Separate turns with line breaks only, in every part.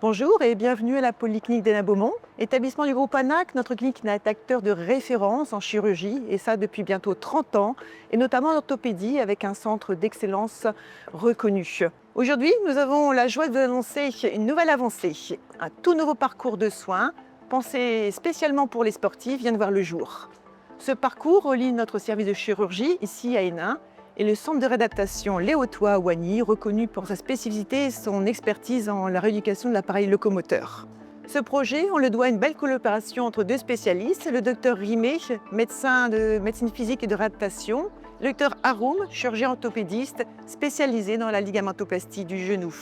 Bonjour et bienvenue à la Polyclinique d'Hénin-Beaumont. Établissement du groupe ANAC, notre clinique est acteur de référence en chirurgie et ça depuis bientôt 30 ans et notamment en orthopédie avec un centre d'excellence reconnu. Aujourd'hui, nous avons la joie de vous annoncer une nouvelle avancée. Un tout nouveau parcours de soins pensé spécialement pour les sportifs vient de voir le jour. Ce parcours relie notre service de chirurgie ici à Hénin et le centre de réadaptation Léotois à Wagny, reconnu pour sa spécificité et son expertise en la rééducation de l'appareil locomoteur. Ce projet, on le doit à une belle collaboration entre deux spécialistes, le docteur Rimet, médecin de médecine physique et de réadaptation, le docteur Haroum, chirurgien orthopédiste spécialisé dans la ligamentoplastie du genou.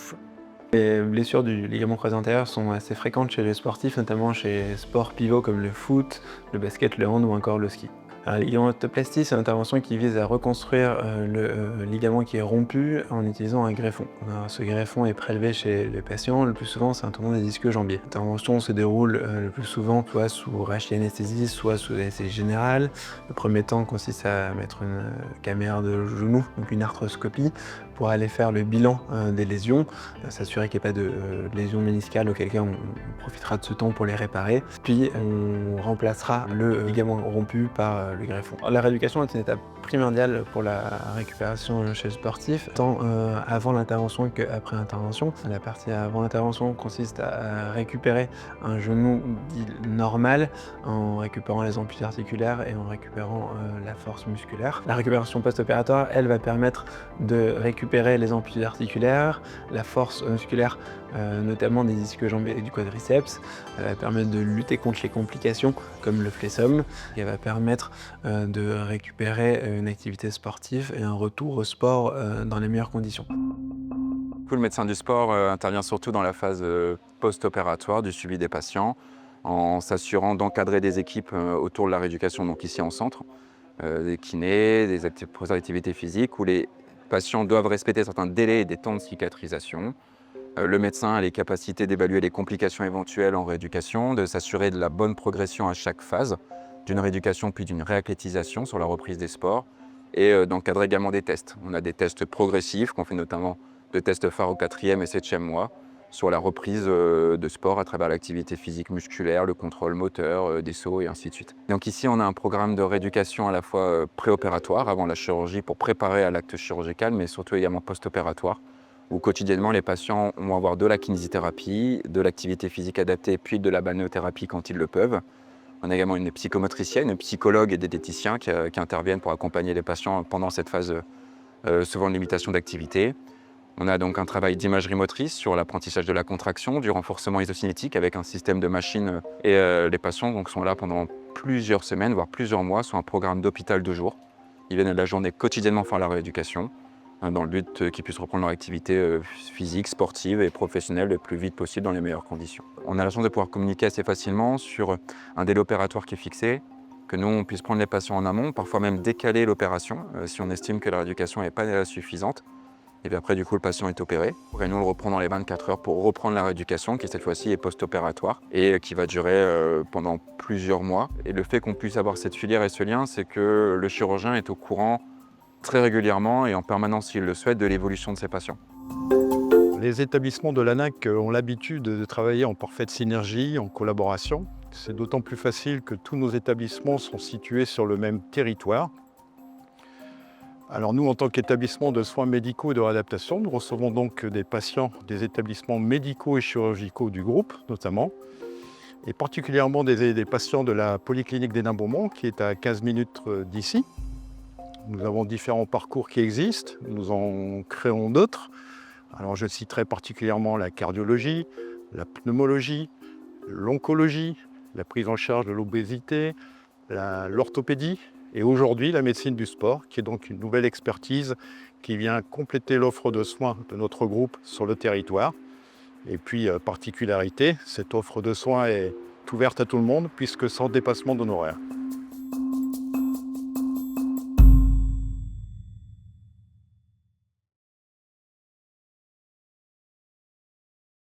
Les blessures du ligament croisé antérieur sont assez fréquentes chez les sportifs, notamment chez sports pivots comme le foot, le basket, le hand ou encore le ski. La ligamentoplastie, c'est une intervention qui vise à reconstruire le ligament qui est rompu en utilisant un greffon. Alors, ce greffon est prélevé chez les patients, le plus souvent c'est un tendon des disques jambiers. L'intervention se déroule le plus souvent soit sous rachianesthésie, soit sous anesthésie générale. Le premier temps consiste à mettre une caméra de genou, donc une arthroscopie, pour aller faire le bilan des lésions, s'assurer qu'il n'y ait pas de lésions méniscales, auquel cas on profitera de ce temps pour les réparer. Puis on remplacera le ligament rompu par le greffon. La rééducation est une étape primordiale pour la récupération chez le sportif, tant avant l'intervention qu'après l'intervention. La partie avant l'intervention consiste à récupérer un genou dit normal en récupérant les ampules articulaires et en récupérant la force musculaire. La récupération post-opératoire, elle va permettre de récupérer les ampules articulaires, la force musculaire, notamment des disques jambiers et du quadriceps. Elle va permettre de lutter contre les complications comme le flessum. Elle va permettre de récupérer une activité sportive et un retour au sport dans les meilleures conditions.
Le médecin du sport intervient surtout dans la phase post-opératoire du suivi des patients, en s'assurant d'encadrer des équipes autour de la rééducation, donc ici en centre, des kinés, des activités physiques, où les patients doivent respecter certains délais et des temps de cicatrisation. Le médecin a les capacités d'évaluer les complications éventuelles en rééducation, de s'assurer de la bonne progression à chaque phase, d'une rééducation puis d'une réathlétisation sur la reprise des sports, et d'encadrer également des tests. On a des tests progressifs qu'on fait notamment de tests phares au 4e et 7e mois sur la reprise de sport à travers l'activité physique musculaire, le contrôle moteur, des sauts et ainsi de suite. Donc ici, on a un programme de rééducation à la fois préopératoire avant la chirurgie pour préparer à l'acte chirurgical, mais surtout également post-opératoire, où quotidiennement les patients vont avoir de la kinésithérapie, de l'activité physique adaptée, puis de la balnéothérapie quand ils le peuvent. On a également une psychomotricienne, un psychologue et des diététiciens qui interviennent pour accompagner les patients pendant cette phase souvent de limitation d'activité. On a donc un travail d'imagerie motrice sur l'apprentissage de la contraction, du renforcement isocinétique avec un système de machines. Et les patients donc, sont là pendant plusieurs semaines, voire plusieurs mois, sur un programme d'hôpital de jour. Ils viennent à la journée quotidiennement faire la rééducation, dans le but qu'ils puissent reprendre leur activité physique, sportive et professionnelle le plus vite possible dans les meilleures conditions. On a la chance de pouvoir communiquer assez facilement sur un délai opératoire qui est fixé, que nous on puisse prendre les patients en amont, parfois même décaler l'opération si on estime que la rééducation n'est pas suffisante. Et puis après, du coup, le patient est opéré. Et nous, on le reprend dans les 24 heures pour reprendre la rééducation, qui cette fois-ci est post-opératoire et qui va durer pendant plusieurs mois. Et le fait qu'on puisse avoir cette filière et ce lien, c'est que le chirurgien est au courant très régulièrement et en permanence, s'il le souhaite, de l'évolution de ses patients.
Les établissements de l'ANAC ont l'habitude de travailler en parfaite synergie, en collaboration. C'est d'autant plus facile que tous nos établissements sont situés sur le même territoire. Alors nous, en tant qu'établissement de soins médicaux et de réadaptation, nous recevons donc des patients des établissements médicaux et chirurgicaux du groupe, notamment, et particulièrement des patients de la Polyclinique d'Hénin-Beaumont, qui est à 15 minutes d'ici. Nous avons différents parcours qui existent, nous en créons d'autres. Alors je citerai particulièrement la cardiologie, la pneumologie, l'oncologie, la prise en charge de l'obésité, l'orthopédie, et aujourd'hui, la médecine du sport, qui est donc une nouvelle expertise qui vient compléter l'offre de soins de notre groupe sur le territoire. Et puis, particularité, cette offre de soins est ouverte à tout le monde puisque sans dépassement d'honoraires.